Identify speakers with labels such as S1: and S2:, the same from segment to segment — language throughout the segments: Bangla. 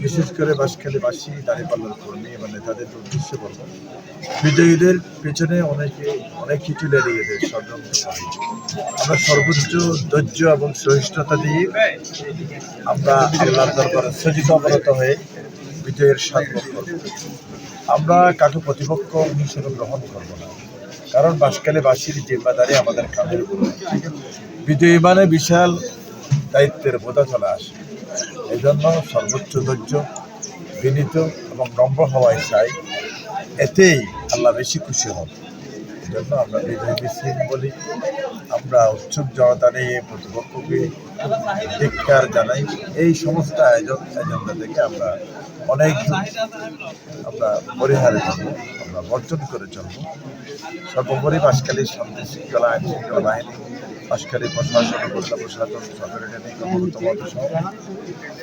S1: বিশেষ করে বাঁশখালীবাসী, দাঁড়িপাল্লার কর্মী এবং নেতাদের উদ্দেশ্যে বলব, বিজয়ীদের পেছনে অনেক কিছু লেগে গেছে, ষড়যন্ত্র করে। আমরা সর্বোচ্চ ধৈর্য এবং সহিষ্ণুতা দিয়ে আমরা আল্লাহর দরবারে সজিত অবনত হয়ে বিজয়ের স্বাদ ভোগ করব। আমরা কাকে প্রতিপক্ষ হিসেবে গ্রহণ করব না, কারণ বাঁশখালীবাসীর জিম্মাদারি আমাদের কাঁধের উপরে। বিজয়ী মানে বিশাল দায়িত্বের বোঝা চলে আসে। এই জন্য সর্বোচ্চ ধৈর্য, বিনীত এবং নম্র হওয়াই চাই, এতেই আল্লাহ বেশি খুশি হন। এই জন্য আমরা বিজয় মিছিল বলি। আমরা উৎসুক জনতা নিয়ে প্রতিপক্ষকে ধিক্কার জানাই। এই সমস্ত এজেন্ডা থেকে আমরা অনেক আমরা পরিহারে চলব, আমরা বর্জন করে চলব। সর্বোপরি বাঁশখালীর শান্তি শৃঙ্খলা, আইন শৃঙ্খলা বাহিনী, বাঁশখালী প্রশাসন, উপজেলা প্রশাসন, সরকারি কর্মকর্তা সহ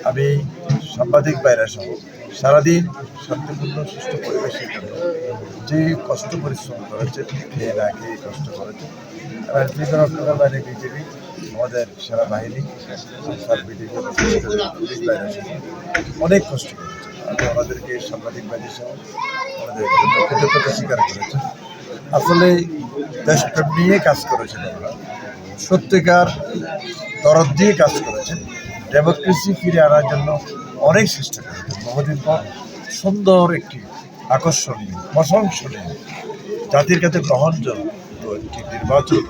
S1: আমি সাংবাদিক বাইরা সহ সারাদিন শান্তিপূর্ণ সুস্থ পরিবেশের জন্য যে কষ্ট পরিশ্রম করেছে, খেয়ে না খেয়ে কষ্ট করেছে, আইন শৃঙ্খলা রক্ষাকারী বাহিনী, বিজেপি, আমাদের সেনাবাহিনী, বিজেপি, পুলিশ বাইরা সহ অনেক কষ্ট করেছে। আমি আমাদেরকে সাংবাদিক বাহিনী সহ আমাদের কৃতজ্ঞতা স্বীকার করেছে। আসলে দেশপ্রেম নিয়ে কাজ করেছেন, আমরা সত্যিকার দরদ দিয়ে কাজ করেছেন, ডেমোক্রেসি ফিরে আনার জন্য অনেক চেষ্টা করেছেন। বহুদিন পর সুন্দর একটি আকর্ষণীয়, প্রশংসনীয়, জাতির কাছে গ্রহণযোগ্য একটি নির্বাচন